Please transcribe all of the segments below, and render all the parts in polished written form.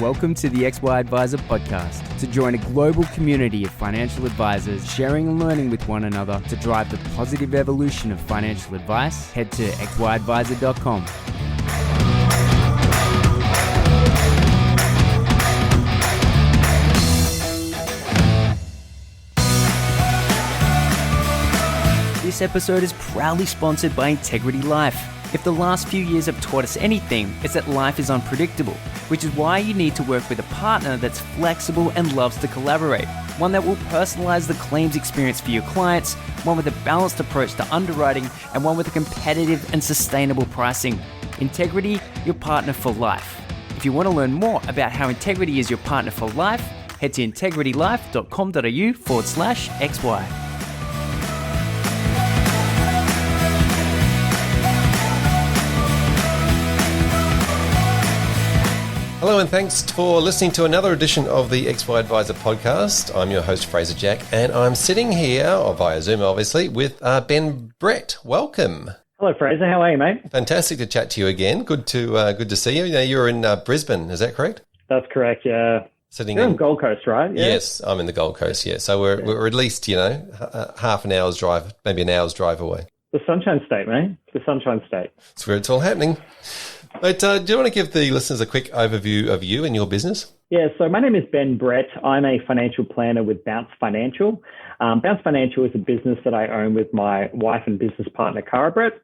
Welcome to the XY Advisor podcast. To join a global community of financial advisors sharing and learning with one another to drive the positive evolution of financial advice, head to xyadvisor.com. This episode is proudly sponsored by Integrity Life. If the last few years have taught us anything, it's that life is unpredictable, which is why you need to work with a partner that's flexible and loves to collaborate. One that will personalize the claims experience for your clients, one with a balanced approach to underwriting, and one with a competitive and sustainable pricing. Integrity, your partner for life. If you want to learn more about how Integrity is your partner for life, head to integritylife.com.au/XY. Hello and thanks for listening to another edition of the XY Advisor podcast. I'm your host, Fraser Jack, and I'm sitting here, or via Zoom obviously, with Ben Brett. Welcome. Hello, Fraser. How are you, mate? Fantastic to chat to you again. Good to see you. You're in Brisbane, is that correct? That's correct, yeah. You're in Gold Coast, right? Yeah. Yes, I'm in the Gold Coast, yeah. So we're at least, half an hour's drive, maybe an hour's drive away. The Sunshine State, mate. The Sunshine State. That's where it's all happening. But do you want to give the listeners a quick overview of you and your business? Yeah, so my name is Ben Brett. I'm a financial planner with Bounce Financial. Bounce Financial is a business that I own with my wife and business partner, Cara Brett.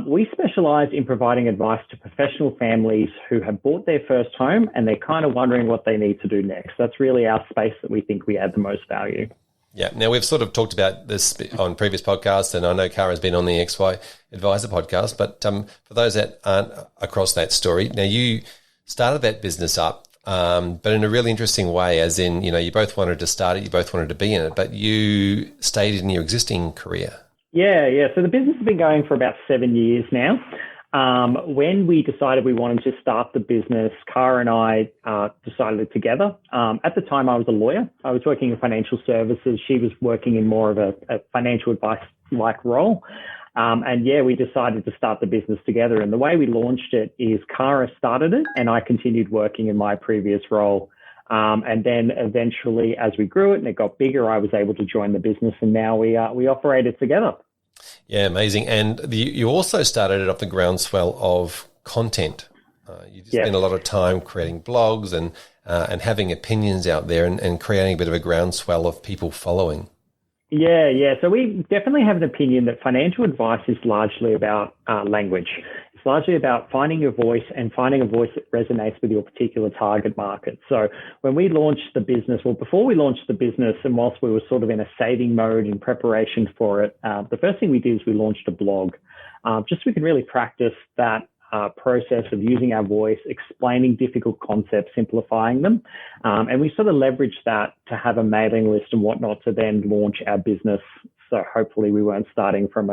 We specialize in providing advice to professional families who have bought their first home and they're kind of wondering what they need to do next. That's really our space that we think we add the most value. Yeah. Now, we've sort of talked about this on previous podcasts, and I know Cara's been on the XY Advisor podcast, but for those that aren't across that story, now you started that business up, but in a really interesting way, as in, you both wanted to start it, you both wanted to be in it, but you stayed in your existing career. Yeah. So the business has been going for about 7 years now. When we decided we wanted to start the business, Cara and I decided it together. At the time, I was a lawyer. I was working in financial services. She was working in more of a financial advice-like role. We decided to start the business together. And the way we launched it is Cara started it and I continued working in my previous role. And then eventually, as we grew it and it got bigger, I was able to join the business, and now we operate it together. Yeah, amazing. And you also started it off the groundswell of content. You spend a lot of time creating blogs and having opinions out there and creating a bit of a groundswell of people following. Yeah. So we definitely have an opinion that financial advice is largely about language. It's largely about finding your voice and finding a voice that resonates with your particular target market. So when we launched the business, before we launched the business, and whilst we were sort of in a saving mode in preparation for it, the first thing we did is we launched a blog, just so we could really practice that process of using our voice, explaining difficult concepts, simplifying them. And we sort of leveraged that to have a mailing list and whatnot to then launch our business. So hopefully we weren't starting from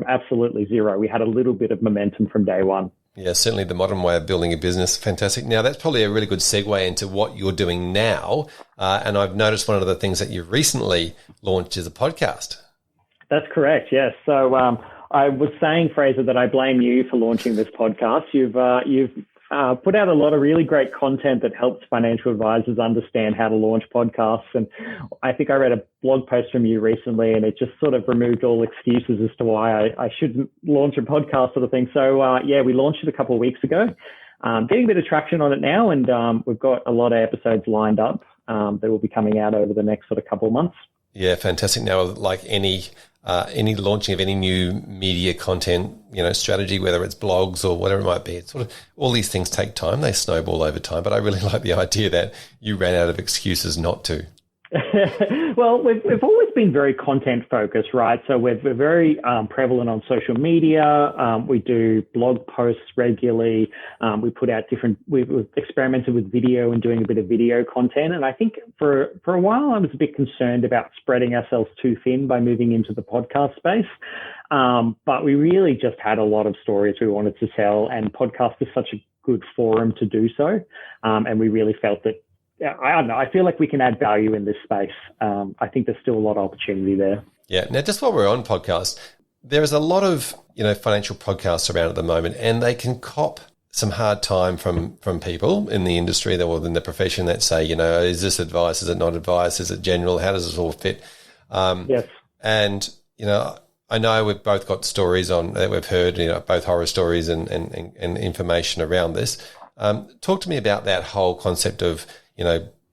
absolutely zero. We had a little bit of momentum from day one. Yeah, certainly the modern way of building a business. Fantastic. Now, that's probably a really good segue into what you're doing now. And I've noticed one of the things that you've recently launched is a podcast. That's correct, yes. So I was saying, Fraser, that I blame you for launching this podcast. You've put out a lot of really great content that helps financial advisors understand how to launch podcasts. And I think I read a blog post from you recently, and it just sort of removed all excuses as to why I shouldn't launch a podcast sort of thing. So, we launched it a couple of weeks ago. Getting a bit of traction on it now, and we've got a lot of episodes lined up that will be coming out over the next sort of couple of months. Yeah, fantastic. Now, like any launching of any new media content, strategy, whether it's blogs or whatever it might be, it's sort of all these things take time. They snowball over time. But I really like the idea that you ran out of excuses not to. Well, we've always been very content focused, right? So we're very prevalent on social media. We do blog posts regularly. We put out we've experimented with video and doing a bit of video content. And I think for a while, I was a bit concerned about spreading ourselves too thin by moving into the podcast space. But we really just had a lot of stories we wanted to tell, and podcast is such a good forum to do so. And we really felt that, I don't know, I feel like we can add value in this space. I think there's still a lot of opportunity there. Yeah. Now, just while we're on podcasts, there is a lot of, financial podcasts around at the moment, and they can cop some hard time from people in the industry or in the profession that say, is this advice? Is it not advice? Is it general? How does this all fit? Yes. And, I know we've both got stories on that we've heard, both horror stories and information around this. Talk to me about that whole concept of,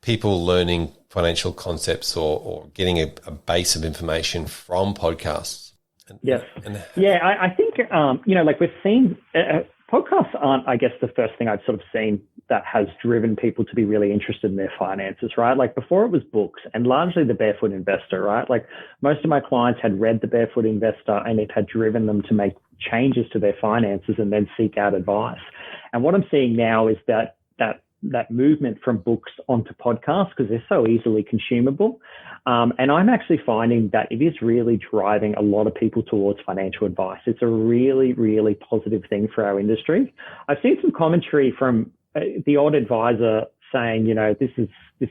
people learning financial concepts or getting a base of information from podcasts. Yes. I think, like we've seen, podcasts aren't, I guess, the first thing I've sort of seen that has driven people to be really interested in their finances, right? Like before it was books and largely The Barefoot Investor, right? Like most of my clients had read The Barefoot Investor and it had driven them to make changes to their finances and then seek out advice. And what I'm seeing now is that movement from books onto podcasts because they're so easily consumable. And I'm actually finding that it is really driving a lot of people towards financial advice. It's a really, really positive thing for our industry. I've seen some commentary from the odd advisor saying, this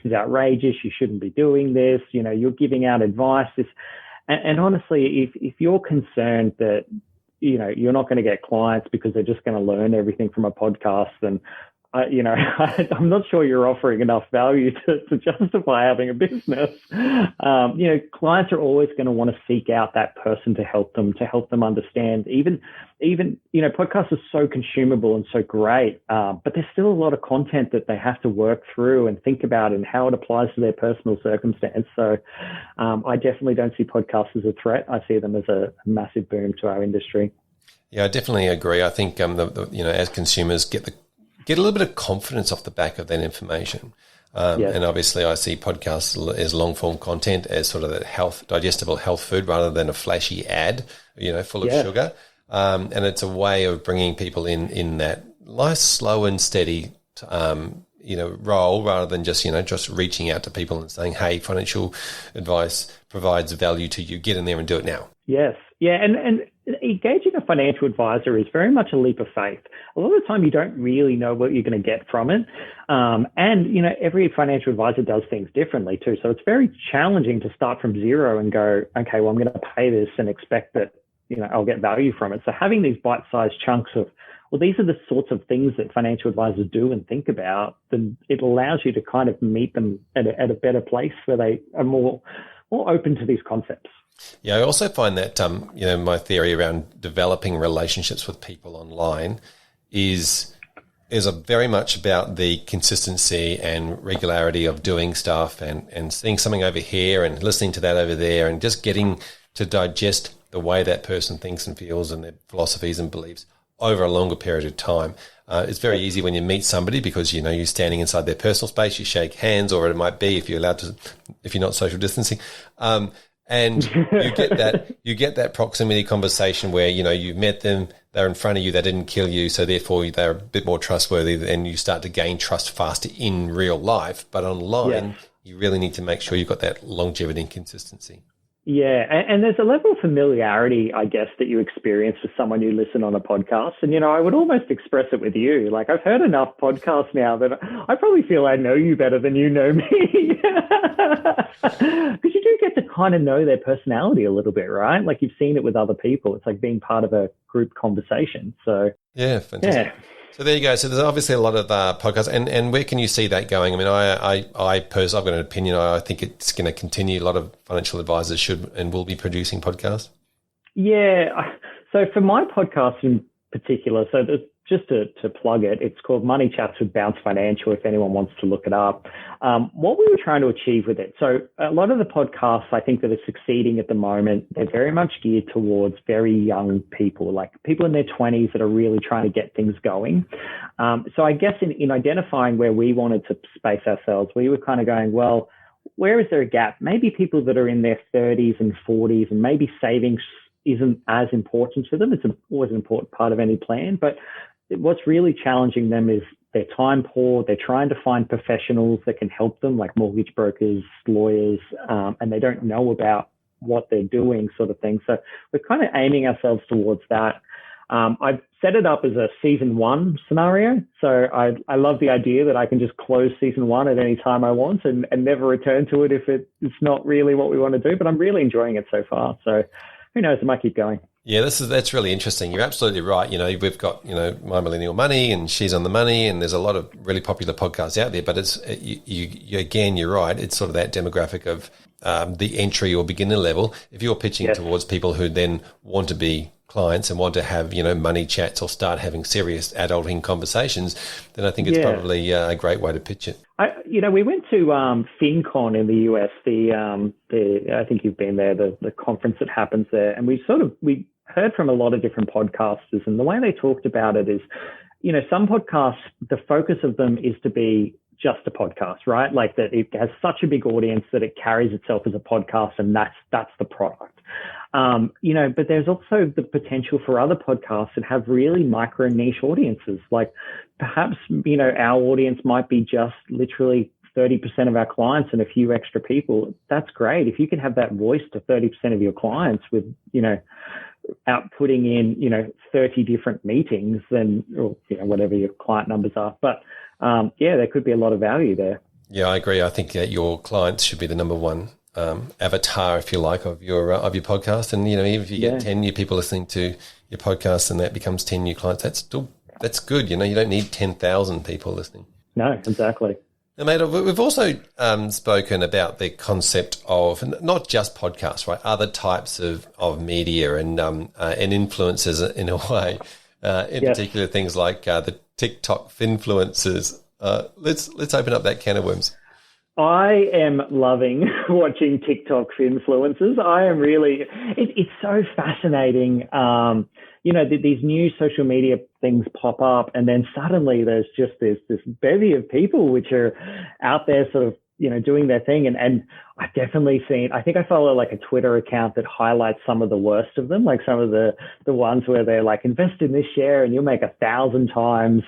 is outrageous. You shouldn't be doing this. You're giving out advice. And honestly, if you're concerned that, you're not going to get clients because they're just going to learn everything from a podcast, then I'm not sure you're offering enough value to justify having a business. Clients are always going to want to seek out that person to help them understand. Even podcasts are so consumable and so great, but there's still a lot of content that they have to work through and think about and how it applies to their personal circumstance. So I definitely don't see podcasts as a threat. I see them as a massive boom to our industry. Yeah, I definitely agree. I think as consumers get a little bit of confidence off the back of that information. And obviously I see podcasts as long form content as sort of that digestible health food rather than a flashy ad, full of sugar. And it's a way of bringing people in that nice, slow and steady, role rather than just reaching out to people and saying, hey, financial advice provides value to you. Get in there and do it now. Yes. Yeah. And engaging a financial advisor is very much a leap of faith. A lot of the time you don't really know what you're going to get from it. Every financial advisor does things differently too. So it's very challenging to start from zero and go, okay, well, I'm going to pay this and expect that, I'll get value from it. So having these bite-sized chunks of, well, these are the sorts of things that financial advisors do and think about, then it allows you to kind of meet them at a better place where they are more open to these concepts. Yeah, I also find that, my theory around developing relationships with people online is very much about the consistency and regularity of doing stuff and seeing something over here and listening to that over there and just getting to digest the way that person thinks and feels and their philosophies and beliefs over a longer period of time. It's very easy when you meet somebody because, you're standing inside their personal space, you shake hands, or it might be if you're not social distancing. And you get that proximity conversation where, you've met them, they're in front of you, they didn't kill you, so therefore they're a bit more trustworthy and you start to gain trust faster in real life. But online, you really need to make sure you've got that longevity and consistency. Yeah, and there's a level of familiarity, I guess, that you experience with someone you listen on a podcast. And, I would almost express it with you. Like, I've heard enough podcasts now that I probably feel I know you better than you know me. Because you do get to kind of know their personality a little bit, right? Like, you've seen it with other people. It's like being part of a group conversation. So, yeah, fantastic. Yeah. So there you go. So there's obviously a lot of podcasts, and where can you see that going? I mean, I personally, I've got an opinion. I think it's going to continue. A lot of financial advisors should and will be producing podcasts. Yeah. So for my podcast in particular, just to plug it, it's called Money Chats with Bounce Financial, if anyone wants to look it up. What we were trying to achieve with it. So a lot of the podcasts I think that are succeeding at the moment, they're very much geared towards very young people, like people in their 20s that are really trying to get things going. So I guess in identifying where we wanted to space ourselves, we were kind of going, well, where is there a gap? Maybe people that are in their 30s and 40s and maybe savings isn't as important to them. It's always an important part of any plan, but what's really challenging them is they're time poor. They're trying to find professionals that can help them, like mortgage brokers, lawyers, and they don't know about what they're doing, sort of thing. So we're kind of aiming ourselves towards that. I've set it up as a season 1 scenario. So I love the idea that I can just close season 1 at any time I want and never return to it if it's not really what we want to do. But I'm really enjoying it so far. So who knows? It might keep going. Yeah, that's really interesting. You're absolutely right. We've got My Millennial Money, and She's on the Money, and there's a lot of really popular podcasts out there. But you're right. It's sort of that demographic of the entry or beginner level. If you're pitching towards people who then want to be clients and want to have money chats or start having serious adulting conversations, then I think it's probably a great way to pitch it. We went to FinCon in the US. I think you've been there, the conference that happens there, and we heard from a lot of different podcasters, and the way they talked about it is, some podcasts, the focus of them is to be just a podcast, right? Like that it has such a big audience that it carries itself as a podcast, and that's the product. But there's also the potential for other podcasts that have really micro niche audiences. Like perhaps, our audience might be just literally 30% of our clients and a few extra people. That's great. If you can have that voice to 30% of your clients with, outputting in, 30 different meetings, then, or, whatever your client numbers are. But there could be a lot of value there. Yeah, I agree. I think that your clients should be the number one avatar, if you like, of your podcast. And even if you get 10 new people listening to your podcast, and that becomes 10 new clients, that's good. You don't need 10,000 people listening. No, exactly. Now, mate, we've also spoken about the concept of not just podcasts, right? Other types of media and influencers in a way. In particular, things like the TikTok finfluencers. Let's open up that can of worms. I am loving watching TikTok influencers. I am really, it's so fascinating. These new social media things pop up, and then suddenly there's this bevy of people which are out there sort of, doing their thing. And I've definitely seen, I think I follow like a Twitter account that highlights some of the worst of them, like some of the ones where they're like, invest in this share and you'll make 1,000 times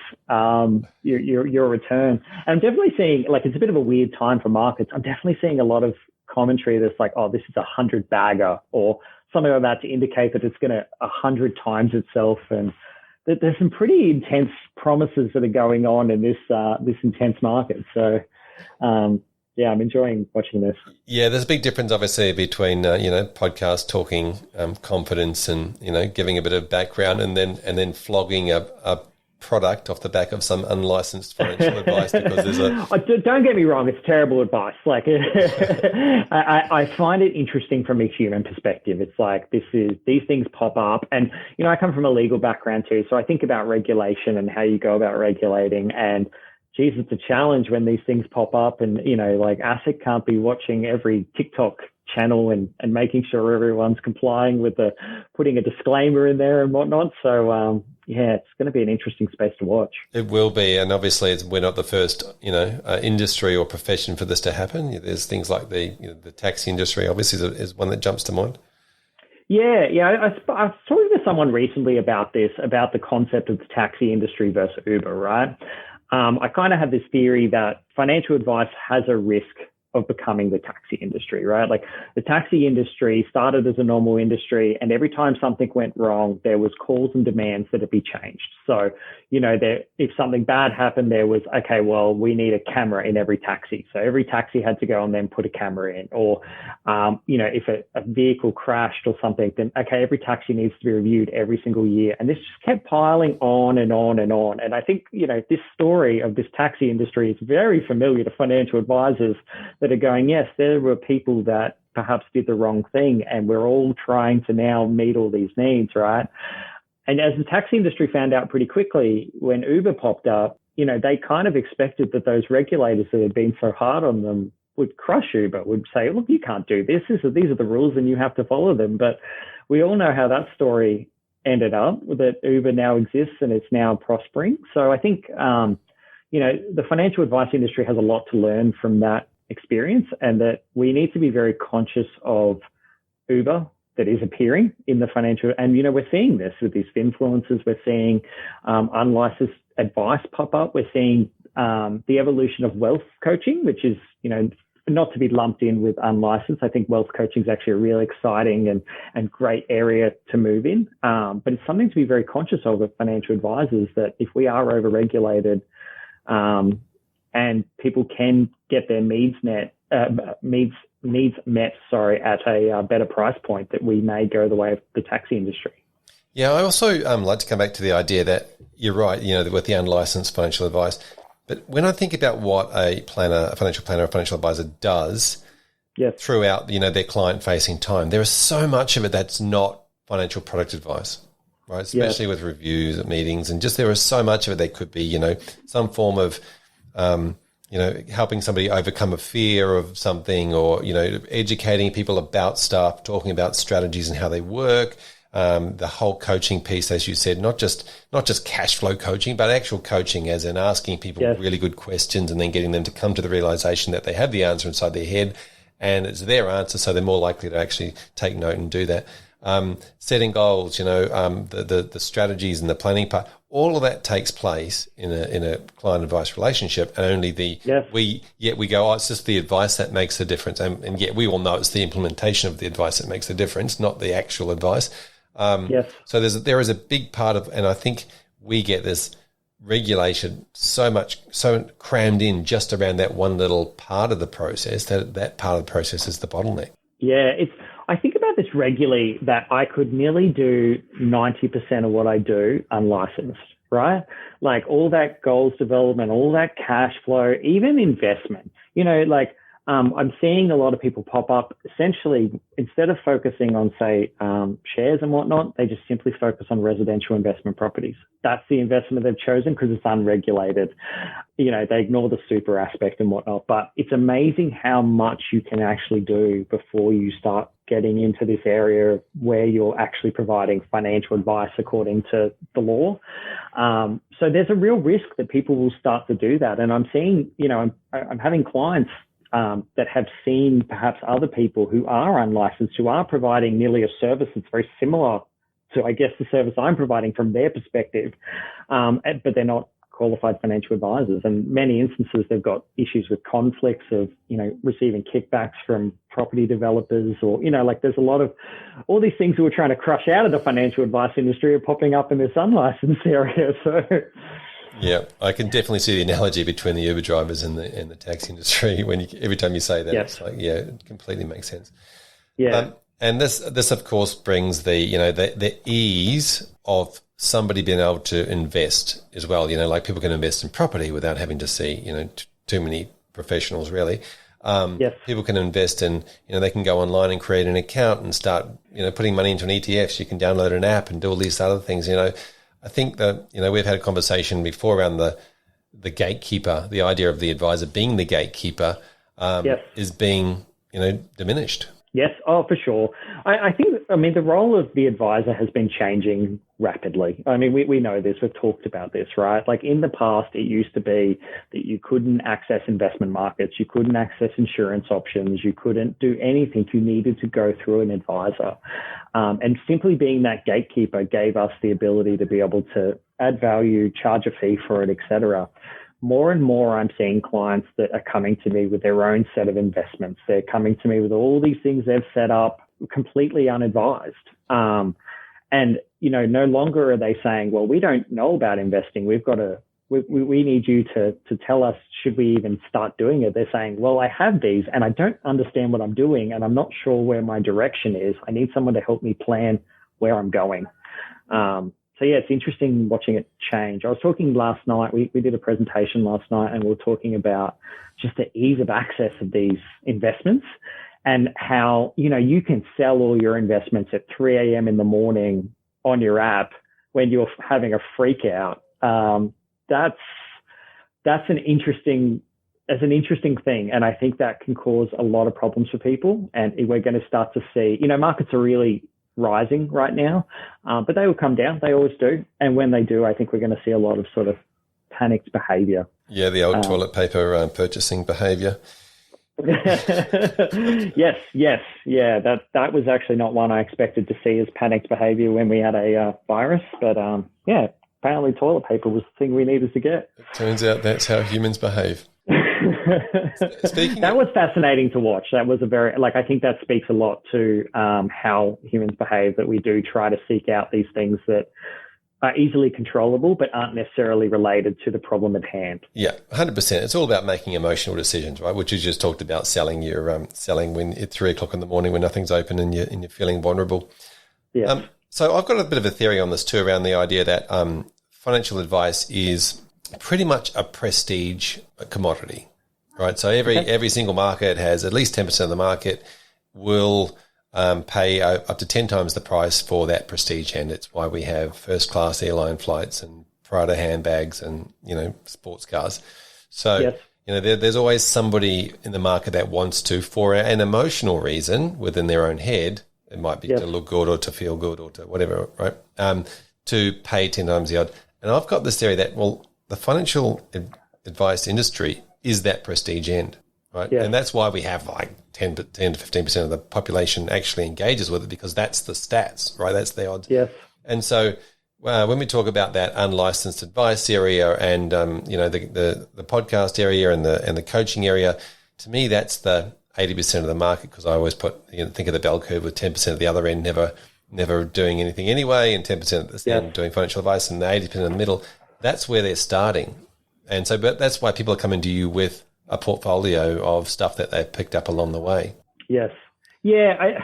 your return. And I'm definitely seeing, like, it's a bit of a weird time for markets. I'm definitely seeing a lot of commentary that's like, oh, this is 100 bagger, or something like that to indicate that it's going to 100 times itself. And there's some pretty intense promises that are going on in this intense market. So, I'm enjoying watching this. Yeah, there's a big difference, obviously, between podcast talking confidence and giving a bit of background, and then flogging a product off the back of some unlicensed financial advice, because there's Don't get me wrong, it's terrible advice. Like I find it interesting from a human perspective. It's like these things pop up, and I come from a legal background too, so I think about regulation and how you go about regulating. And geez, it's a challenge when these things pop up, and like ASIC can't be watching every TikTok channel and making sure everyone's complying with putting a disclaimer in there and whatnot. So it's going to be an interesting space to watch. It will be, and obviously we're not the first industry or profession for this to happen. There's things like the taxi industry, obviously, is one that jumps to mind. Yeah. I was talking to someone recently about the concept of the taxi industry versus Uber, right? I kind of have this theory that financial advice has a risk of becoming the taxi industry, right? Like the taxi industry started as a normal industry, and every time something went wrong, there was calls and demands that it be changed. So, if something bad happened, there was, okay, well, we need a camera in every taxi. So every taxi had to go and then put a camera in. Or, if a vehicle crashed or something, then, okay, every taxi needs to be reviewed every single year. And this just kept piling on and on and on. And I think, this story of this taxi industry is very familiar to financial advisors that are going, yes, there were people that perhaps did the wrong thing, and we're all trying to now meet all these needs, right? And as the taxi industry found out pretty quickly, when Uber popped up, they kind of expected that those regulators that had been so hard on them would crush Uber, would say, look, you can't do this. These are the rules and you have to follow them. But we all know how that story ended up, that Uber now exists and it's now prospering. So I think, the financial advice industry has a lot to learn from that experience, and that we need to be very conscious of Uber that is appearing in the financial, and we're seeing this with these influencers. We're seeing unlicensed advice pop up. We're seeing the evolution of wealth coaching, which is not to be lumped in with unlicensed. I think wealth coaching is actually a really exciting and great area to move in, but it's something to be very conscious of financial advisors, that if we are over-regulated and people can get their needs met at a better price point, that we may go the way of the taxi industry. Yeah, I also like to come back to the idea that you're right, with the unlicensed financial advice. But when I think about what a financial planner, a financial advisor does throughout, their client-facing time, there is so much of it that's not financial product advice, right? Especially with reviews at meetings, and just there is so much of it that could be, some form of, helping somebody overcome a fear of something, or educating people about stuff, talking about strategies and how they work. The whole coaching piece, as you said, not just cash flow coaching, but actual coaching, as in asking people really good questions and then getting them to come to the realization that they have the answer inside their head, and it's their answer, so they're more likely to actually take note and do that. Setting goals, the strategies and the planning part, all of that takes place in a client advice relationship, and only we go, it's just the advice that makes the difference, and yet we all know it's the implementation of the advice that makes the difference, not the actual advice. So there is a big part of, and I think we get this regulation so crammed in just around that one little part of the process, that part of the process is the bottleneck. Yeah, I think about this regularly, that I could nearly do 90% of what I do unlicensed, right? Like all that goals development, all that cash flow, even investment, I'm seeing a lot of people pop up, essentially, instead of focusing on, say, shares and whatnot, they just simply focus on residential investment properties. That's the investment they've chosen because it's unregulated. They ignore the super aspect and whatnot. But it's amazing how much you can actually do before you start getting into this area where you're actually providing financial advice according to the law. So there's a real risk that people will start to do that. And I'm seeing, I'm having clients that have seen perhaps other people who are unlicensed, who are providing nearly a service that's very similar to, I guess, the service I'm providing from their perspective, but they're not qualified financial advisors. And many instances, they've got issues with conflicts of, receiving kickbacks from property developers, or, there's a lot of all these things that we're trying to crush out of the financial advice industry are popping up in this unlicensed area. So... Yeah, I can definitely see the analogy between the Uber drivers and the taxi industry. Every time you say that, it's like, it completely makes sense. Yeah, and this of course brings the ease of somebody being able to invest as well. Like people can invest in property without having to see too many professionals really. People can invest in they can go online and create an account and start putting money into an ETF. You can download an app and do all these other things. I think that, we've had a conversation before around the gatekeeper, the idea of the advisor being the gatekeeper is being, diminished. Yes. Oh, for sure. I think the role of the advisor has been changing rapidly. We know this, we've talked about this, right? Like in the past, it used to be that you couldn't access investment markets, you couldn't access insurance options, you couldn't do anything. You needed to go through an advisor. And simply being that gatekeeper gave us the ability to be able to add value, charge a fee for it, etc. More and more, I'm seeing clients that are coming to me with their own set of investments. They're coming to me with all these things they've set up completely unadvised. And, no longer are they saying, well, we don't know about investing. We need you to tell us, should we even start doing it? They're saying, well, I have these and I don't understand what I'm doing and I'm not sure where my direction is. I need someone to help me plan where I'm going. So yeah, it's interesting watching it change. I was talking last night, we did a presentation last night and we were talking about just the ease of access of these investments and how, you can sell all your investments at 3 a.m. in the morning on your app when you're having a freak out. That's an interesting thing. And I think that can cause a lot of problems for people. And we're going to start to see, markets are really rising right now, but they will come down. They always do. And when they do, I think we're going to see a lot of sort of panicked behavior. Yeah, the old toilet paper purchasing behavior. Yes. Yeah, that was actually not one I expected to see as panicked behavior when we had a virus. But apparently toilet paper was the thing we needed to get. It turns out that's how humans behave. That was fascinating to watch. That was I think that speaks a lot to how humans behave, that we do try to seek out these things that are easily controllable but aren't necessarily related to the problem at hand. Yeah, 100%. It's all about making emotional decisions, right? Which you just talked about, selling when at 3 o'clock in the morning when nothing's open and you're feeling vulnerable. Yeah. So I've got a bit of a theory on this too, around the idea that financial advice is pretty much a prestige commodity, right? So every single market has at least 10% of the market will pay up to 10 times the price for that prestige end. It's why we have first class airline flights and Prada handbags and, sports cars. So, Yes. There's always somebody in the market that wants to, for an emotional reason within their own head, it might be to look good or to feel good or to whatever, right? To pay 10 times the odd. And I've got this theory that, the financial advice industry is that prestige end, right? Yeah. And that's why we have like 10 to 15% of the population actually engages with it, because that's the stats, right? That's the odds. Yes. And so when we talk about that unlicensed advice area and, the podcast area and the coaching area, to me, that's the 80% of the market, because I always think of the bell curve with 10% at the other end, never doing anything anyway, and 10% at this end doing financial advice, and the 80% in the middle. That's where they're starting. And so, but that's why people are coming to you with a portfolio of stuff that they've picked up along the way. Yes. Yeah,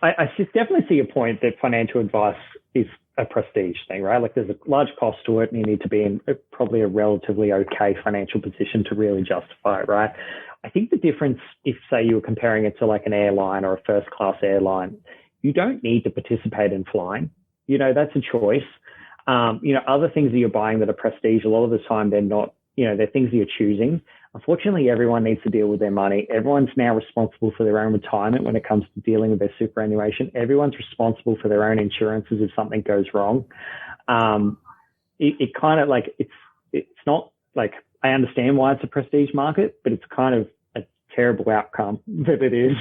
I definitely see your point that financial advice is a prestige thing, right? Like there's a large cost to it, and you need to be in probably a relatively okay financial position to really justify it, right? I think the difference, if say you were comparing it to like an airline or a first class airline, you don't need to participate in flying. That's a choice. Other things that you're buying that are prestige, a lot of the time they're not, they're things that you're choosing. Unfortunately, everyone needs to deal with their money. Everyone's now responsible for their own retirement when it comes to dealing with their superannuation. Everyone's responsible for their own insurances if something goes wrong. It kind of like, it's not like, I understand why it's a prestige market, but it's kind of a terrible outcome that it is,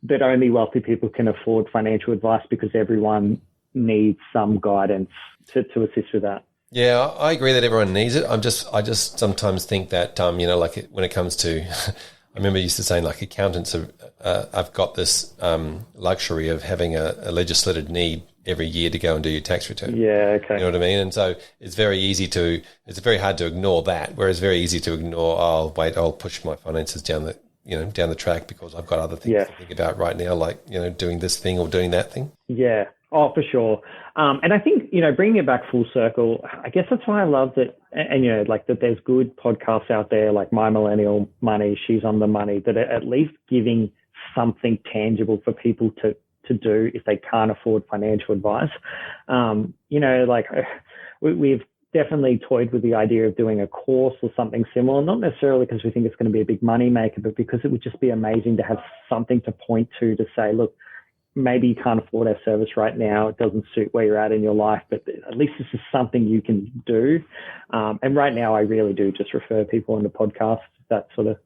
that only wealthy people can afford financial advice, because everyone needs some guidance to assist with that. Yeah, I agree that everyone needs it. I just sometimes think that, like when it comes to, I remember used to saying like accountants have got this luxury of having a legislated need every year to go and do your tax return. Yeah, okay. You know what I mean? And so it's very very hard to ignore that, whereas very easy to ignore, I'll push my finances down the track because I've got other things to think about right now, like, doing this thing or doing that thing. Yeah. Oh, for sure. And I think, bringing it back full circle, I guess that's why I love that. And, like that there's good podcasts out there like My Millennial Money, She's on the Money, that are at least giving something tangible for people to do if they can't afford financial advice. We've definitely toyed with the idea of doing a course or something similar, not necessarily because we think it's going to be a big money maker, but because it would just be amazing to have something to point to say, look, maybe you can't afford our service right now. It doesn't suit where you're at in your life, but at least this is something you can do. And right now I really do just refer people into podcasts. That's sort of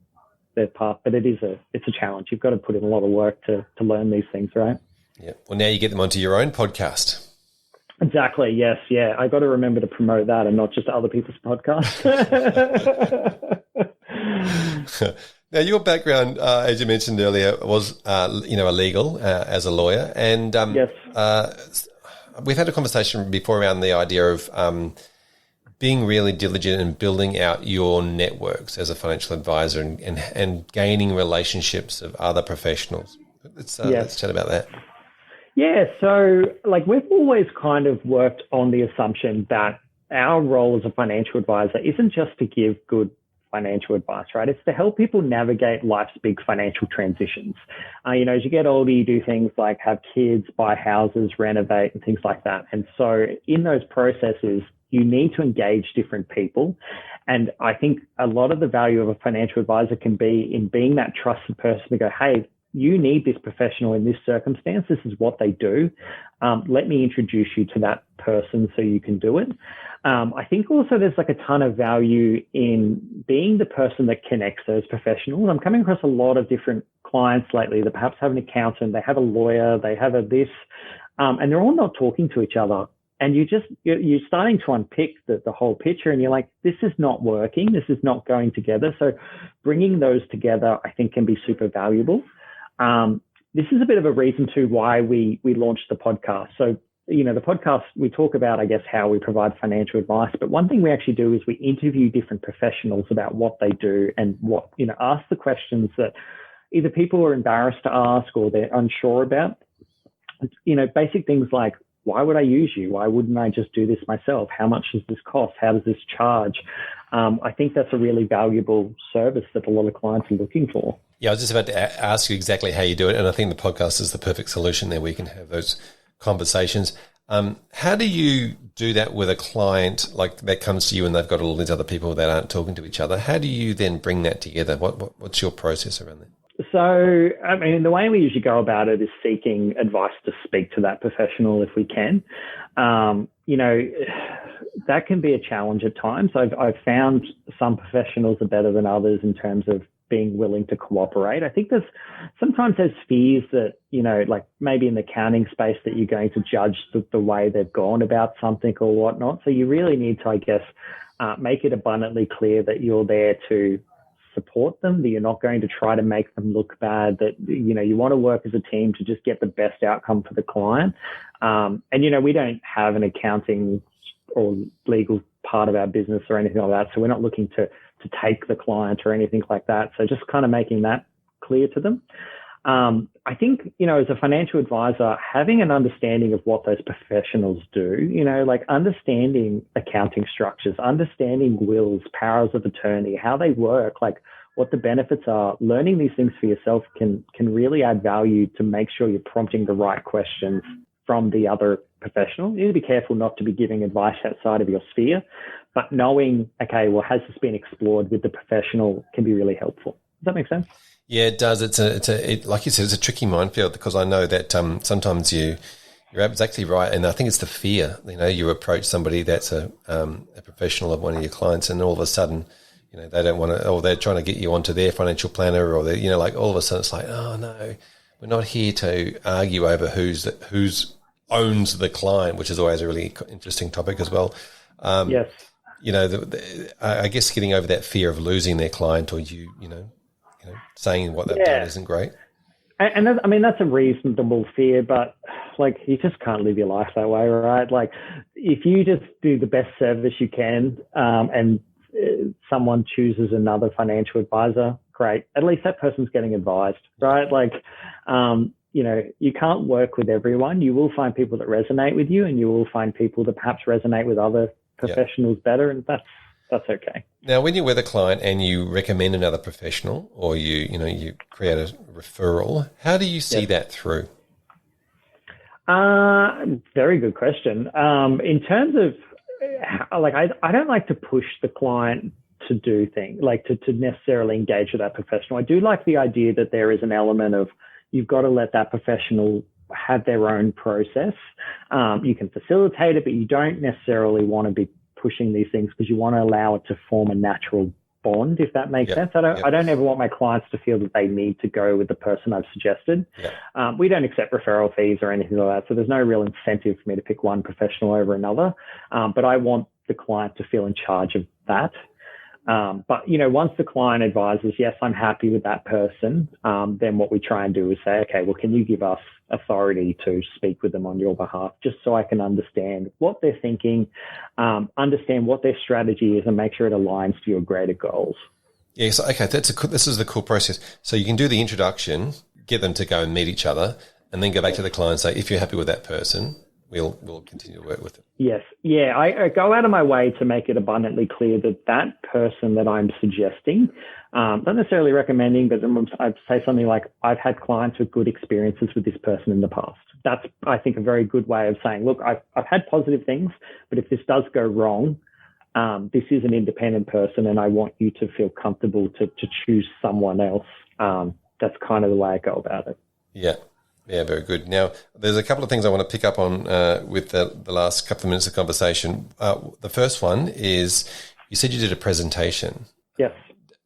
their part, but it's a challenge. You've got to put in a lot of work to learn these things, right? Yeah. Well, now you get them onto your own podcast. Exactly. Yes. Yeah. I got to remember to promote that and not just other people's podcasts. Now, your background, as you mentioned earlier, was, illegal as a lawyer. And Yes. We've had a conversation before around the idea of being really diligent in building out your networks as a financial advisor and gaining relationships of other professionals. Let's chat about that. Yeah. So, we've always kind of worked on the assumption that our role as a financial advisor isn't just to give good financial advice, right? It's to help people navigate life's big financial transitions. As you get older, you do things like have kids, buy houses, renovate, and things like that. And so in those processes, you need to engage different people. And I think a lot of the value of a financial advisor can be in being that trusted person to go, hey, you need this professional in this circumstance. This is what they do. Let me introduce you to that person so you can do it. I think also there's a ton of value in being the person that connects those professionals. I'm coming across a lot of different clients lately that perhaps have an accountant, they have a lawyer, they have this, and they're all not talking to each other. And you're starting to unpick the whole picture, and you're like, this is not working. This is not going together. So bringing those together, I think, can be super valuable. This is a bit of a reason too why we launched the podcast. So, the podcast, we talk about, I guess, how we provide financial advice. But one thing we actually do is we interview different professionals about what they do and ask the questions that either people are embarrassed to ask or they're unsure about. Basic things like, why would I use you? Why wouldn't I just do this myself? How much does this cost? How does this charge? I think that's a really valuable service that a lot of clients are looking for. Yeah, I was just about to ask you exactly how you do it, and I think the podcast is the perfect solution there. We can have those conversations. How do you do that with a client like that comes to you and they've got all these other people that aren't talking to each other? How do you then bring that together? What's your process around that? So, I mean, the way we usually go about it is seeking advice to speak to that professional if we can. That can be a challenge at times. I've found some professionals are better than others in terms of being willing to cooperate. I think sometimes there's fears that, like maybe in the accounting space that you're going to judge the way they've gone about something or whatnot. So you really need to, I guess, make it abundantly clear that you're there to support them, that you're not going to try to make them look bad, that, you want to work as a team to just get the best outcome for the client. We don't have an accounting or legal part of our business or anything like that. So we're not looking to take the client or anything like that. So just kind of making that clear to them. I think, as a financial advisor, having an understanding of what those professionals do, like understanding accounting structures, understanding wills, powers of attorney, how they work, like what the benefits are, learning these things for yourself can really add value to make sure you're prompting the right questions from the other professional. You need to be careful not to be giving advice outside of your sphere, but knowing, okay, well, has this been explored with the professional can be really helpful. Does that make sense? Yeah, it does. Like you said, it's a tricky minefield because I know that sometimes you're exactly right, and I think it's the fear. You approach somebody that's a professional of one of your clients, and all of a sudden, they don't want to, or they're trying to get you onto their financial planner, or they, like all of a sudden it's like, oh no, we're not here to argue over who's owns the client, which is always a really interesting topic as well. Yes. I guess getting over that fear of losing their client, or saying what they've done isn't great. And that's a reasonable fear, but like you just can't live your life that way, right? Like if you just do the best service you can, and someone chooses another financial advisor, great. At least that person's getting advised, right? Like, you can't work with everyone. You will find people that resonate with you, and you will find people that perhaps resonate with other professionals better, and that's okay. Now, when you're with a client and you recommend another professional, or you create a referral, how do you see that through? Very good question. In terms of I don't like to push the client to do things, like to necessarily engage with that professional. I do like the idea that there is an element of you've got to let that professional have their own process. You can facilitate it, but you don't necessarily want to be pushing these things because you want to allow it to form a natural bond, if that makes sense. I don't ever want my clients to feel that they need to go with the person I've suggested. We don't accept referral fees or anything like that, so there's no real incentive for me to pick one professional over another. But I want the client to feel in charge of that. But once the client advises, yes, I'm happy with that person, then what we try and do is say, okay, well, can you give us authority to speak with them on your behalf, just so I can understand what they're thinking, understand what their strategy is, and make sure it aligns to your greater goals. Yeah, so, okay, this is the cool process. So you can do the introduction, get them to go and meet each other, and then go back to the client and say, if you're happy with that person, we'll continue to work with it. Yes. Yeah. I go out of my way to make it abundantly clear that person that I'm suggesting, not necessarily recommending, but I'd say something like, I've had clients with good experiences with this person in the past. That's, I think, a very good way of saying, look, I've had positive things, but if this does go wrong, this is an independent person and I want you to feel comfortable to choose someone else. That's kind of the way I go about it. Yeah. Yeah, very good. Now, there's a couple of things I want to pick up on with the last couple of minutes of conversation. The first one is, you said you did a presentation. Yes.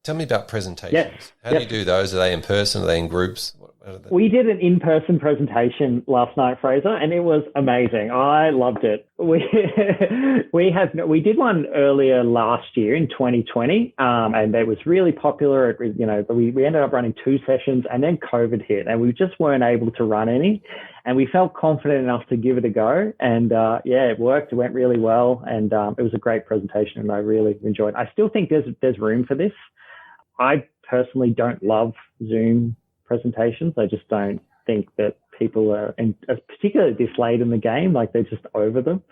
Tell me about presentations. Yes. How do you do those? Are they in person? Are they in groups? We did an in-person presentation last night, Fraser, and it was amazing. I loved it. We did one earlier last year in 2020, and it was really popular. We ended up running 2 sessions, and then COVID hit, and we just weren't able to run any. And we felt confident enough to give it a go, and it worked. It went really well, and it was a great presentation, and I really enjoyed it. I still think there's room for this. I personally don't love Zoom presentations. I just don't think that people are, and particularly this late in the game, like they're just over them.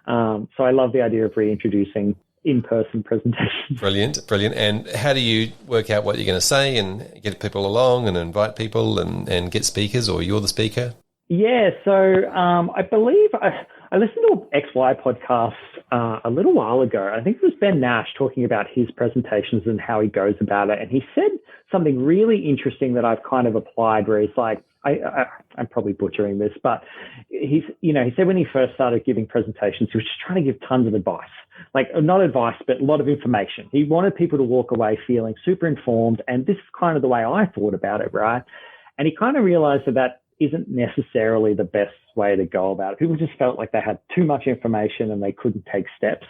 So I love the idea of reintroducing in-person presentations. Brilliant. And how do you work out what you're going to say and get people along and invite people and get speakers, or you're the speaker? Yeah, so I believe I listened to an XY podcast a little while ago. I think it was Ben Nash talking about his presentations and how he goes about it. And he said something really interesting that I've kind of applied, where he's like, I'm probably butchering this, but he said when he first started giving presentations, he was just trying to give tons of advice. Like, not advice, but a lot of information. He wanted people to walk away feeling super informed. And this is kind of the way I thought about it, right? And he kind of realized that isn't necessarily the best way to go about it. People just felt like they had too much information and they couldn't take steps.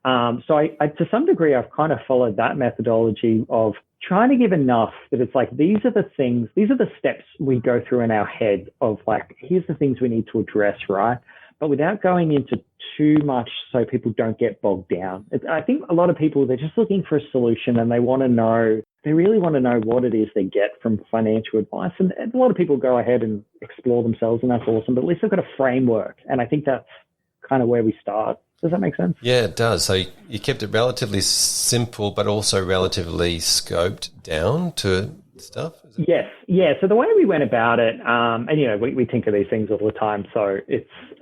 So I, to some degree, I've kind of followed that methodology of trying to give enough that it's like, these are the steps we go through in our head of like, here's the things we need to address, right? But without going into too much so people don't get bogged down. I think a lot of people, they're just looking for a solution and they really want to know what it is they get from financial advice. And a lot of people go ahead and explore themselves, and that's awesome. But at least they've got a framework. And I think that's kind of where we start. Does that make sense? Yeah, it does. So you kept it relatively simple, but also relatively scoped down to stuff? Yes. Yeah. So the way we went about it, and, we think of these things all the time. So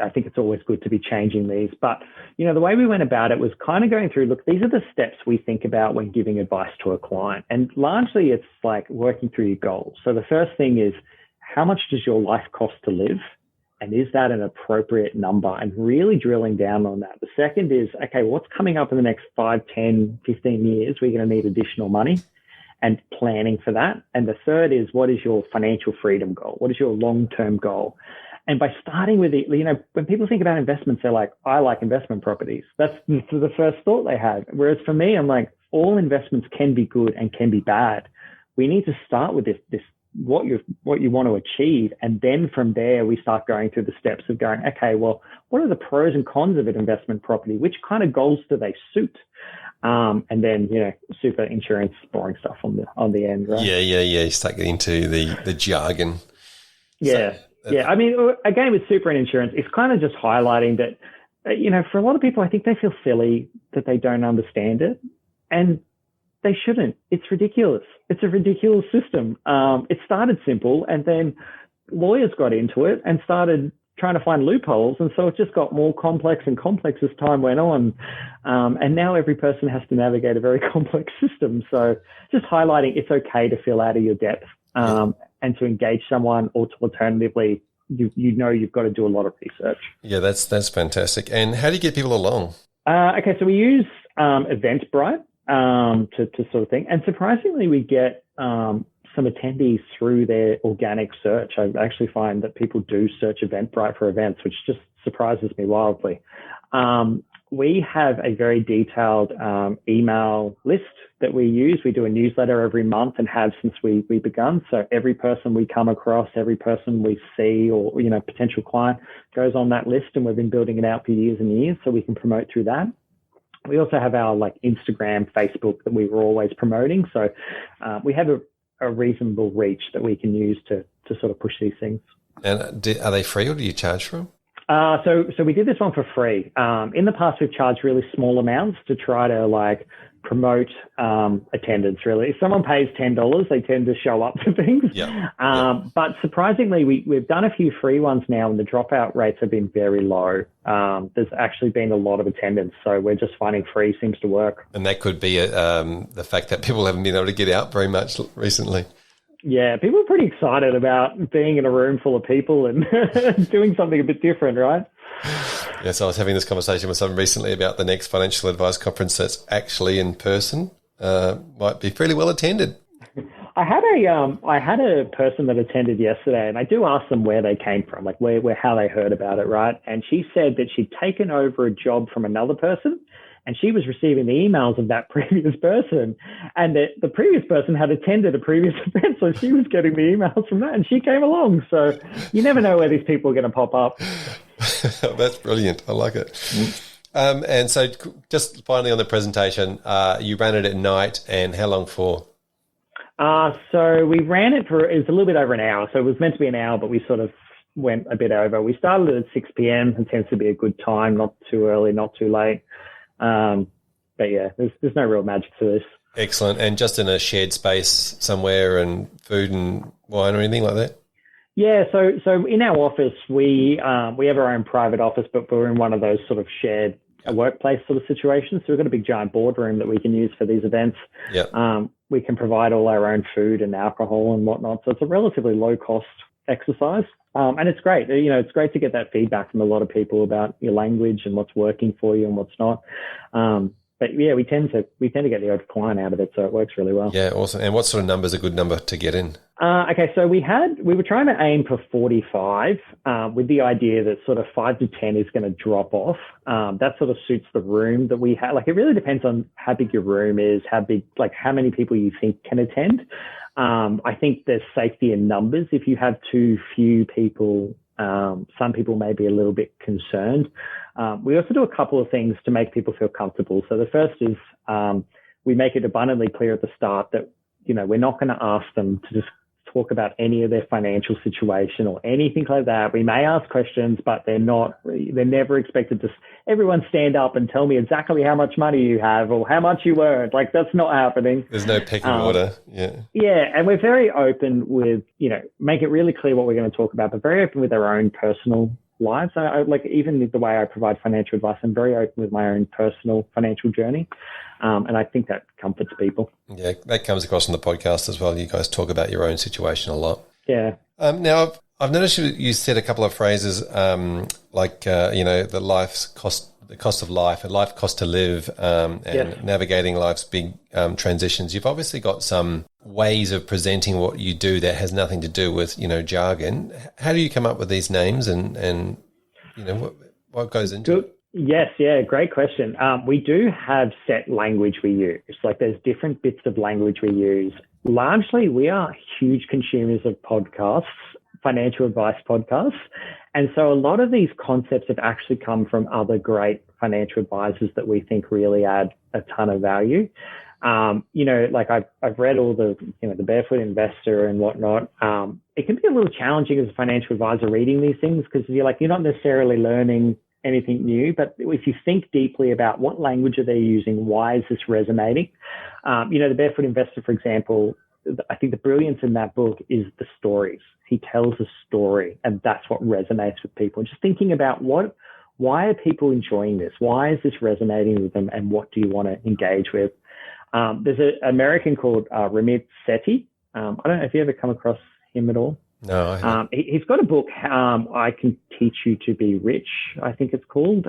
I think it's always good to be changing these. But, the way we went about it was kind of going through, look, these are the steps we think about when giving advice to a client. And largely it's like working through your goals. So the first thing is, how much does your life cost to live? And is that an appropriate number? And really drilling down on that. The second is, okay, what's coming up in the next 5, 10, 15 years? We're going to need additional money, and planning for that. And the third is, what is your financial freedom goal? What is your long-term goal? And by starting with it, when people think about investments, they're like, I like investment properties. That's the first thought they have. Whereas for me, I'm like, all investments can be good and can be bad. We need to start with this what you want to achieve. And then from there, we start going through the steps of going, okay, well, what are the pros and cons of an investment property? Which kind of goals do they suit? And then, super insurance, boring stuff on the end, right? Yeah. You start getting into the jargon. Yeah. I mean, again, with super and insurance, it's kind of just highlighting that, for a lot of people, I think they feel silly that they don't understand it. And they shouldn't. It's ridiculous. It's a ridiculous system. It started simple, and then lawyers got into it and started trying to find loopholes. And so it just got more complex and complex as time went on. And now every person has to navigate a very complex system. So just highlighting it's okay to feel out of your depth and to engage someone, or to alternatively, you've got to do a lot of research. Yeah, that's fantastic. And how do you get people along? Okay, so we use Eventbrite to sort of thing. And surprisingly, we get some attendees through their organic search. I actually find that people do search Eventbrite for events, which just surprises me wildly. We have a very detailed email list that we use. We do a newsletter every month and have since we begun. So every person we come across, every person we see, or potential client goes on that list, and we've been building it out for years and years, so we can promote through that. We also have our Instagram, Facebook that we were always promoting. So we have a reasonable reach that we can use to sort of push these things. And are they free, or do you charge for them? So we did this one for free. In the past, we've charged really small amounts to try to promote attendance, really. If someone pays $10, they tend to show up to things. But surprisingly, we've done a few free ones now, and the dropout rates have been very low. There's actually been a lot of attendance, so we're just finding free seems to work. And that could be the fact that people haven't been able to get out very much recently. Yeah, people are pretty excited about being in a room full of people and doing something a bit different, right? Yes, I was having this conversation with someone recently about the next financial advice conference that's actually in person. Might be fairly well attended. I had a person that attended yesterday, and I do ask them where they came from, like where how they heard about it, right? And she said that she'd taken over a job from another person, and she was receiving the emails of that previous person, and the previous person had attended a previous event, so she was getting the emails from that, and she came along. So you never know where these people are going to pop up. That's brilliant. I like it. And so just finally on the presentation, you ran it at night, and how long for? So we ran it was a little bit over an hour. So it was meant to be an hour, but we sort of went a bit over. We started at 6 p.m. It tends to be a good time, not too early, not too late. But yeah, there's no real magic to this. Excellent. And just in a shared space somewhere, and food and wine or anything like that? Yeah, so in our office, we have our own private office, but we're in one of those sort of shared workplace sort of situations. So we've got a big giant boardroom that we can use for these events. Yeah. We can provide all our own food and alcohol and whatnot. So it's a relatively low cost exercise. And it's great. You know, it's great to get that feedback from a lot of people about your language and what's working for you and what's not. But yeah, we tend to get the odd client out of it, so it works really well. Yeah, awesome. And what sort of number is a good number to get in? Okay, so we were trying to aim for 45, with the idea that sort of 5 to 10 is going to drop off. That sort of suits the room that we have. Like, it really depends on how big your room is, how many people you think can attend. I think there's safety in numbers. If you have too few people, some people may be a little bit concerned. We also do a couple of things to make people feel comfortable. So the first is we make it abundantly clear at the start that, you know, we're not going to ask them to just talk about any of their financial situation or anything like that. We may ask questions, but they're never expected to everyone stand up and tell me exactly how much money you have or how much you earned. Like, that's not happening. There's no pecking order. Yeah. Yeah. And we're very open with, you know, make it really clear what we're going to talk about, but very open with our own personal lives. I like, even the way I provide financial advice, I'm very open with my own personal financial journey. And I think that comforts people. Yeah, that comes across on the podcast as well. You guys talk about your own situation a lot. Yeah. Now, I've noticed you said a couple of phrases the cost of life, and life cost to live, and navigating life's big transitions. You've obviously got some ways of presenting what you do that has nothing to do with, you know, jargon. How do you come up with these names, and you know, what goes into it? Yes, yeah, great question. We do have set language we use. Like, there's different bits of language we use. Largely, we are huge consumers of podcasts, financial advice podcasts. And so a lot of these concepts have actually come from other great financial advisors that we think really add a ton of value. You know, like I've read all the, you know, the Barefoot Investor and whatnot. It can be a little challenging as a financial advisor reading these things, because you're not necessarily learning anything new, but if you think deeply about what language are they using, why is this resonating? You know, the Barefoot Investor, for example, I think the brilliance in that book is the stories. He tells a story, and that's what resonates with people. And just thinking about why are people enjoying this? Why is this resonating with them? And what do you want to engage with? There's an American called Ramit Sethi. I don't know if you ever come across him at all. No, I haven't. He's got a book, I Can Teach You to Be Rich, I think it's called.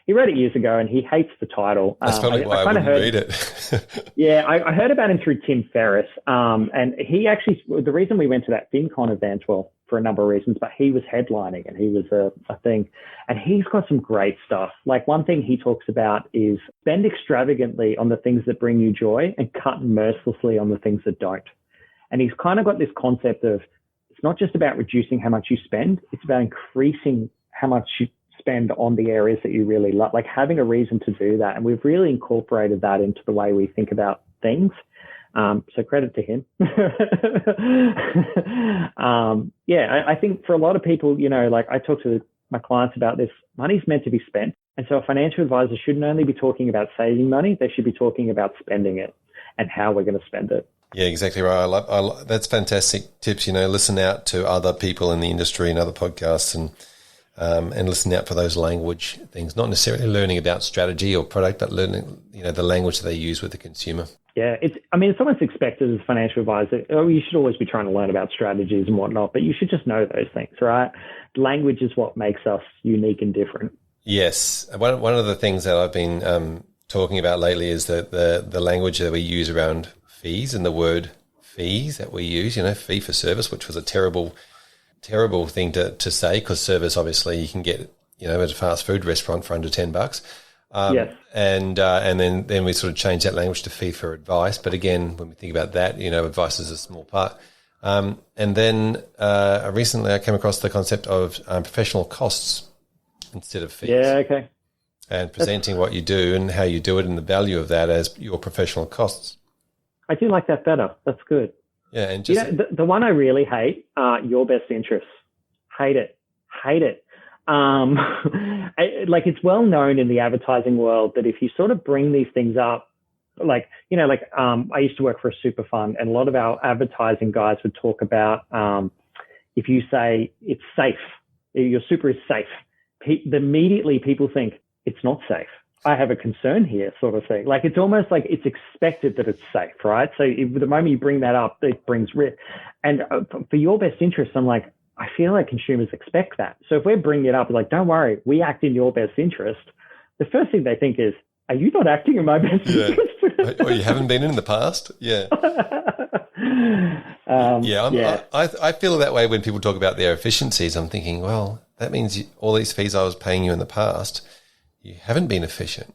He wrote it years ago, and he hates the title. That's probably why I wouldn't read it. Yeah, I heard about him through Tim Ferriss. And he actually, the reason we went to that FinCon event, well, for a number of reasons, but he was headlining and he was a thing. And he's got some great stuff. Like, one thing he talks about is spend extravagantly on the things that bring you joy and cut mercilessly on the things that don't. And he's kind of got this concept of, it's not just about reducing how much you spend, it's about increasing how much you spend on the areas that you really love, like having a reason to do that. And we've really incorporated that into the way we think about things. So credit to him. I think for a lot of people, you know, like, I talk to my clients about this, money's meant to be spent. And so a financial advisor shouldn't only be talking about saving money, they should be talking about spending it and how we're going to spend it. Yeah, exactly right. That's fantastic tips. You know, listen out to other people in the industry and other podcasts, and listen out for those language things. Not necessarily learning about strategy or product, but learning, you know, the language that they use with the consumer. Yeah, it's almost expected as a financial advisor. Oh, you should always be trying to learn about strategies and whatnot, but you should just know those things, right? Language is what makes us unique and different. Yes, one of the things that I've been talking about lately is that the language that we use around fees, and the word fees that we use, you know, fee for service, which was a terrible thing to say, because service, obviously, you can get, you know, at a fast food restaurant for under $10. Yes. And then we sort of changed that language to fee for advice. But again, when we think about that, you know, advice is a small part. And then recently I came across the concept of professional costs instead of fees. Yeah, okay. And presenting what you do and how you do it and the value of that as your professional costs. I do like that better. That's good. Yeah, and just, you know, the one I really hate, your best interests. Hate it. hate it. It's well known in the advertising world that if you sort of bring these things up, I used to work for a super fund, and a lot of our advertising guys would talk about if you say it's safe, your super is safe, immediately people think it's not safe. I have a concern here, sort of thing. Like, it's almost like it's expected that it's safe, right? So the moment you bring that up, it brings risk. And for your best interest, I'm like, I feel like consumers expect that. So if we're bringing it up, like, don't worry, we act in your best interest. The first thing they think is, are you not acting in my best interest? Or you haven't been in the past? Yeah. I feel that way when people talk about their efficiencies. I'm thinking, well, that means all these fees I was paying you in the past, you haven't been efficient.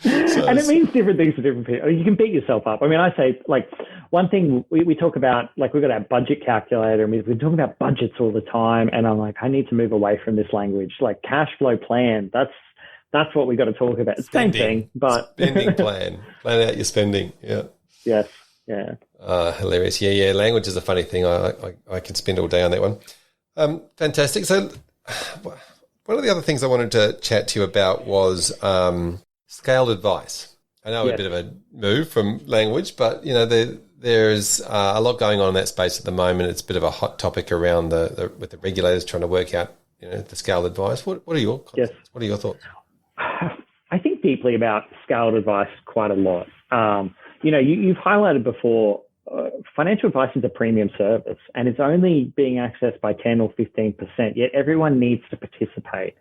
And it means different things to different people. You can beat yourself up. I mean, I say, like, one thing we talk about, like, we've got our budget calculator, and we've been talking about budgets all the time. And I'm like, I need to move away from this language. Like, cash flow plan, that's what we got to talk about. Same thing, but spending plan out your spending. Yeah. Yes. Yeah. Hilarious. Yeah. Language is a funny thing. I can spend all day on that one. Fantastic. So one of the other things I wanted to chat to you about was scaled advice. I know a bit of a move from language, but there's a lot going on in that space at the moment. It's a bit of a hot topic around with the regulators trying to work out the scaled advice. What are your concepts? Yes. What are your thoughts? I think deeply about scaled advice quite a lot. You've highlighted before, financial advice is a premium service, and it's only being accessed by 10 or 15%, yet everyone needs to participate.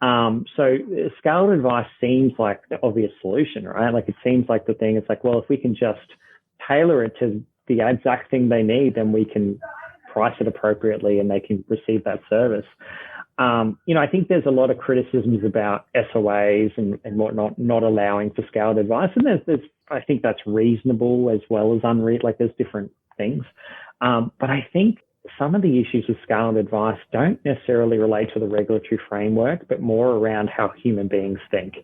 So scaled advice seems like the obvious solution, right? Like, it seems like the thing. It's like, well, if we can just tailor it to the exact thing they need, then we can price it appropriately and they can receive that service. I think there's a lot of criticisms about SOAs and whatnot, not allowing for scaled advice. And I think that's reasonable as well as unreasonable. Like, there's different things. But I think some of the issues with scaled advice don't necessarily relate to the regulatory framework, but more around how human beings think.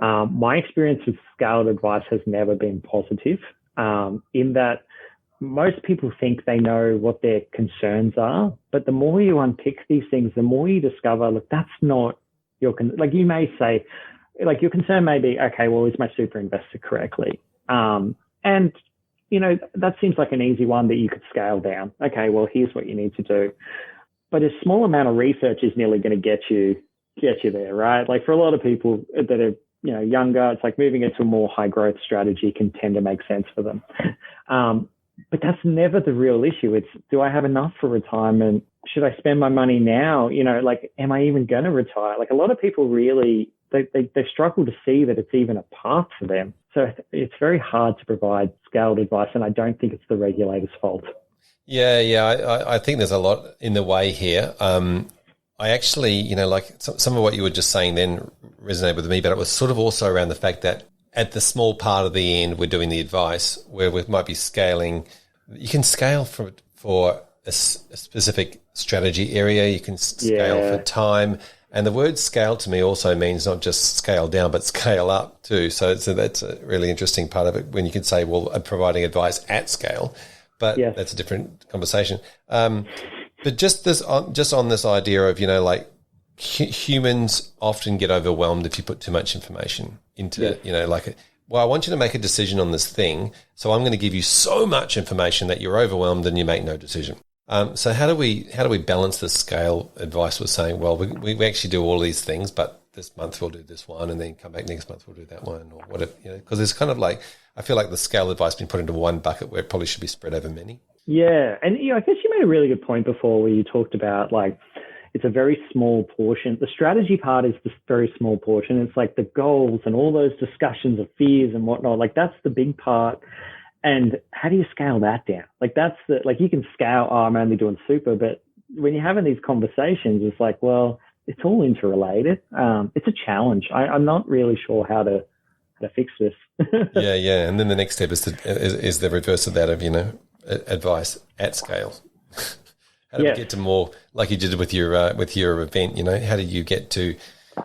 My experience with scaled advice has never been positive, in that most people think they know what their concerns are, but the more you unpick these things, the more you discover, look, that's not your you may say, like, your concern may be, okay, well, is my super invested correctly? And that seems like an easy one that you could scale down. Okay, well, here's what you need to do. But a small amount of research is nearly going to get you there, right? Like, for a lot of people that are younger, it's like moving into a more high growth strategy can tend to make sense for them. But that's never the real issue. It's, do I have enough for retirement? Should I spend my money now? Am I even going to retire? Like, a lot of people really, they struggle to see that it's even a path for them. So it's very hard to provide scaled advice, and I don't think it's the regulator's fault. Yeah. I think there's a lot in the way here. I actually, some of what you were just saying then resonated with me, but it was sort of also around the fact that at the small part of the end, we're doing the advice where we might be scaling. You can scale for a specific strategy area. You can scale for time. And the word scale to me also means not just scale down, but scale up too. So that's a really interesting part of it, when you can say, well, I'm providing advice at scale, but that's a different conversation. But just on this idea of, humans often get overwhelmed if you put too much information into, I want you to make a decision on this thing, so I'm going to give you so much information that you're overwhelmed and you make no decision. So how do we balance the scale advice with saying, well, we actually do all these things, but this month we'll do this one, and then come back next month we'll do that one, or whatever, because it's kind of like, I feel like the scale advice has been put into one bucket where it probably should be spread over many. Yeah. And I guess you made a really good point before, where you talked about, like, it's a very small portion. The strategy part is this very small portion. It's like the goals and all those discussions of fears and whatnot. Like, that's the big part. And how do you scale that down? Like, you can scale, I'm only doing super, but when you're having these conversations, it's like, well, it's all interrelated. It's a challenge. I'm not really sure how to fix this. Yeah. And then the next step is the reverse of that of, advice at scale. How do we get to more, like you did with your event? How do you get to,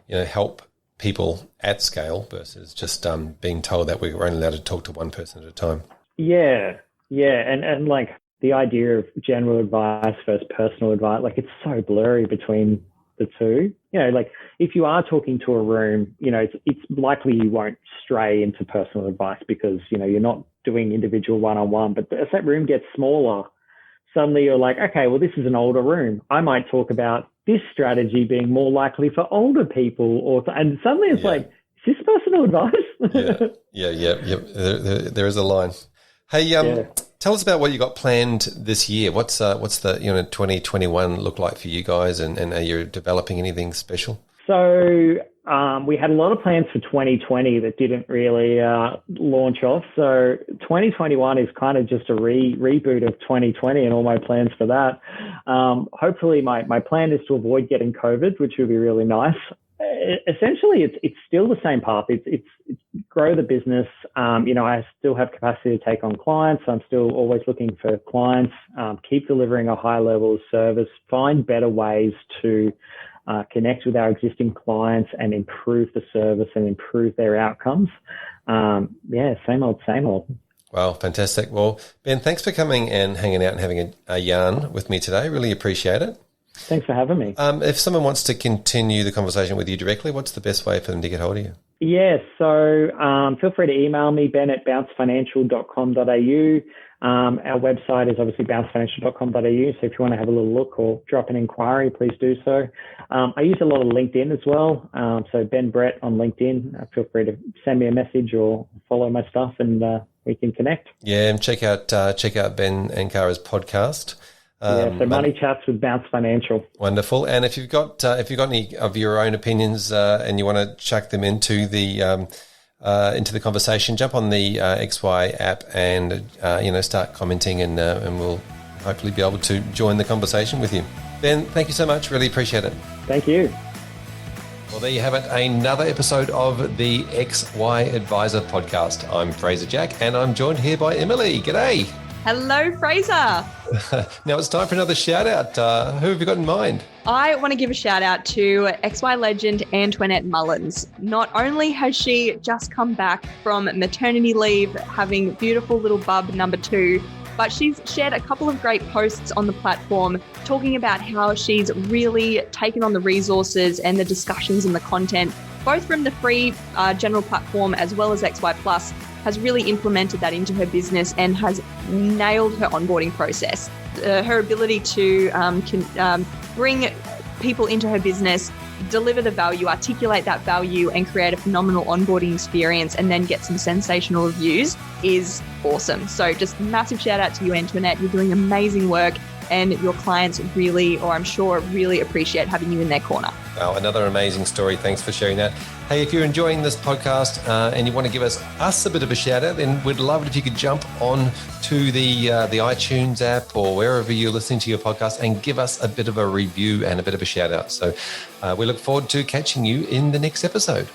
help people at scale versus just being told that we're only allowed to talk to one person at a time? Yeah, and like, the idea of general advice versus personal advice, like it's so blurry between the two. You know, like if you are talking to a room, you know, it's likely you won't stray into personal advice because, you know, you're not doing individual one-on-one. But as that room gets smaller, suddenly you're like, okay, well, this is an older room. I might talk about this strategy being more likely for older people, and suddenly it's like, is this personal advice? Yeah. There is a line. Hey, tell us about what you got planned this year. What's the 2021 look like for you guys, and are you developing anything special? So we had a lot of plans for 2020 that didn't really launch off. So 2021 is kind of just a reboot of 2020 and all my plans for that. Hopefully my plan is to avoid getting COVID, which would be really nice. Essentially, it's still the same path. It's grow the business. I still have capacity to take on clients. I'm still always looking for clients, keep delivering a high level of service, find better ways to connect with our existing clients and improve the service and improve their outcomes. Same old. Wow, fantastic. Well, Ben, thanks for coming and hanging out and having a yarn with me today. Really appreciate it. Thanks for having me. If someone wants to continue the conversation with you directly, what's the best way for them to get hold of you? Yeah, so feel free to email me, ben@bouncefinancial.com.au. Our website is obviously bouncefinancial.com.au, so if you want to have a little look or drop an inquiry, please do so. I use a lot of LinkedIn as well, so Ben Brett on LinkedIn. Feel free to send me a message or follow my stuff, and we can connect. Yeah, and check out Ben and Cara's podcast. So Money Chats with Bounce Financial. Wonderful. And if you've got any of your own opinions and you want to chuck them into the conversation, jump on the XY app and start commenting, and we'll hopefully be able to join the conversation with you. Ben, thank you so much. Really appreciate it. Thank you. Well, there you have it. Another episode of the XY Advisor podcast. I'm Fraser Jack, and I'm joined here by Emily. G'day. Hello, Fraser. Now it's time for another shout out. Who have you got in mind? I want to give a shout out to XY legend Antoinette Mullins. Not only has she just come back from maternity leave, having beautiful little bub number 2, but she's shared a couple of great posts on the platform talking about how she's really taken on the resources and the discussions and the content, both from the free general platform as well as XY Plus, has really implemented that into her business and has nailed her onboarding process. Her ability to bring people into her business, deliver the value, articulate that value, and create a phenomenal onboarding experience, and then get some sensational reviews is awesome. So just massive shout out to you, Antoinette. You're doing amazing work, and your clients really, or I'm sure, really appreciate having you in their corner. Wow, another amazing story. Thanks for sharing that. Hey, if you're enjoying this podcast and you want to give us a bit of a shout out, then we'd love it if you could jump on to the iTunes app or wherever you're listening to your podcast and give us a bit of a review and a bit of a shout out. So we look forward to catching you in the next episode.